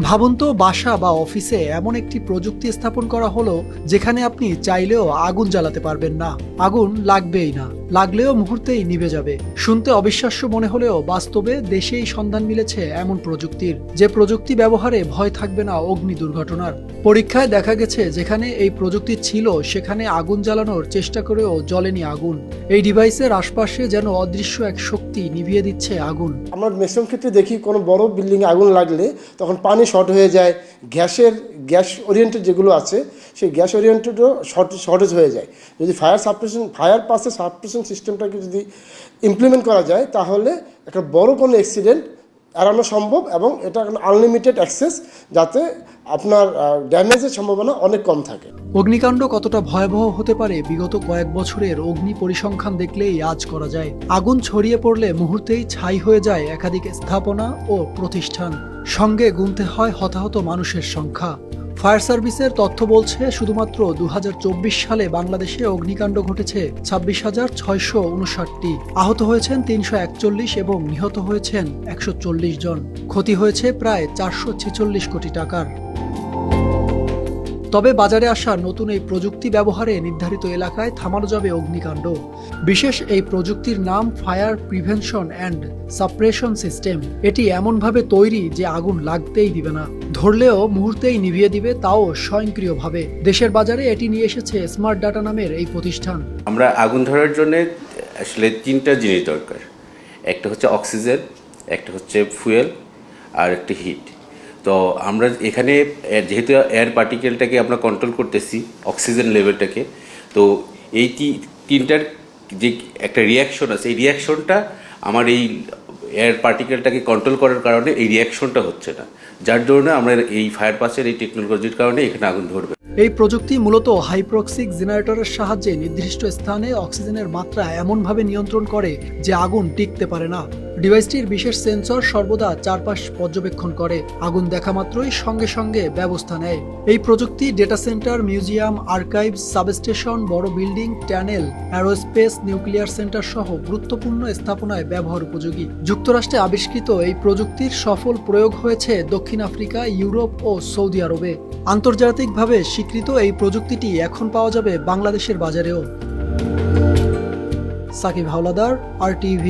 ভাবুন তো, বাসা বা অফিসে এমন একটি প্রযুক্তি স্থাপন করা হলো যেখানে আপনি চাইলেও আগুন জ্বালাতে পারবেন না, আগুন লাগবেই না, লাগলেও মুহূর্তেই নিভে যাবে। শুনতে অবিশ্বাস্য মনে হলেও বাস্তবে দেশেই সন্ধান মিলেছে এমন প্রযুক্তির, যে প্রযুক্তি ব্যবহারে ভয় থাকবে না অগ্নি দুর্ঘটনার। পরীক্ষায় দেখা গেছে যেখানে এই প্রযুক্তি ছিল সেখানে আগুন জ্বালানোর চেষ্টা করেও জ্বলেনি আগুন। এই ডিভাইসের আশপাশে যেন অদৃশ্য এক শক্তি নিভিয়ে দিচ্ছে আগুন। আমরা ম্যাক্সিমাম ক্ষেত্রে দেখি কোনো বড় বিল্ডিংয়ে আগুন লাগলে তখন পানি শর্ট হয়ে যায়, গ্যাস ওরিয়েন্টেড যেগুলো আছে সেই গ্যাস ওরিয়েন্টেডও শর্টেজ হয়ে যায়। যদি ফায়ার পাসে সাপ্রেশন সিস্টেমটাকে যদি ইমপ্লিমেন্ট করা যায় তাহলে একটা বড় কোনো অ্যাক্সিডেন্ট এড়ানো সম্ভব, এবং এটা আনলিমিটেড অ্যাক্সেস, যাতে আপনার ড্যামেজের সম্ভাবনা অনেক কম থাকে। অগ্নিকাণ্ড কতটা ভয়াবহ হতে পারে বিগত কয়েক বছরের অগ্নি পরিসংখ্যান দেখলেই আজ করা যায়। আগুন ছড়িয়ে পড়লে মুহূর্তেই ছাই হয়ে যায় একাধিক স্থাপনা ও প্রতিষ্ঠান, সঙ্গে গুনতে হয় হতাহত মানুষের সংখ্যা। ফায়ার সার্ভিসের তথ্য বলছে শুধুমাত্র 2024 সালে বাংলাদেশে অগ্নিকাণ্ড ঘটেছে 26,659টি, আহত হয়েছেন 341 এবং নিহত হয়েছেন 140 জন। ক্ষতি হয়েছে প্রায় 446 কোটি টাকার। তবে বাজারে আসা নতুন এই প্রযুক্তি ব্যবহারে নির্ধারিত এলাকায় থামানো যাবে অগ্নিকাণ্ড। বিশেষ এই প্রযুক্তির নাম fire prevention and suppression system. এটি এমনভাবে তৈরি যে আগুন লাগতেই দিবে না, ধরলেও মুহূর্তেই নিভিয়ে দিবে, তাও স্বয়ংক্রিয়ভাবে। দেশের বাজারে এটি নিয়ে এসেছে স্মার্ট ডাটা নামের এই প্রতিষ্ঠান। আমরা আগুন ধরার জন্য আসলে 3টা জিনিস দরকার। একটা হচ্ছে অক্সিজেন, একটা হচ্ছে ফুয়েল, আর একটা হিট। তো আমরা এখানে যেহেতু এয়ার পার্টিকেলটাকে আমরা কন্ট্রোল করতেছি, অক্সিজেন লেভেলটাকে, তো এই তিনটার যে একটা রিয়াকশন আছে, এই রিয়াকশনটা আমার এই এয়ার পার্টিকেলটাকে কন্ট্রোল করার কারণে এই রিয়াকশনটা হচ্ছে না, যার জন্য আমরা এই ফায়ার পাসের এই টেকনোলজির কারণে এখানে আগুন ধরবে। এই প্রযুক্তি মূলত হাইপ্রক্সিক জেনারেটরের সাহায্যে নির্দিষ্ট স্থানে অক্সিজেনের মাত্রা এমনভাবে নিয়ন্ত্রণ করে যে আগুন টিকতে পারে না। ডিভাইসটির বিশেষ সেন্সর সর্বদা চারপাশ পর্যবেক্ষণ করে, আগুন দেখা মাত্রই সঙ্গে সঙ্গে ব্যবস্থা নেয়। এই প্রযুক্তি data centre, museum, archives, substation, বড় building, tunnel, aerospace, nuclear centre সহ গুরুত্বপূর্ণ স্থাপনায় ব্যবহার উপযোগী। যুক্তরাষ্ট্রে আবিষ্কৃত এই প্রযুক্তির সফল প্রয়োগ হয়েছে দক্ষিণ আফ্রিকা, ইউরোপ ও সৌদি আরবে। আন্তর্জাতিকভাবে স্বীকৃত এই প্রযুক্তিটি এখন পাওয়া যাবে বাংলাদেশের বাজারেও। সাকিব হাওলাদার, RTV।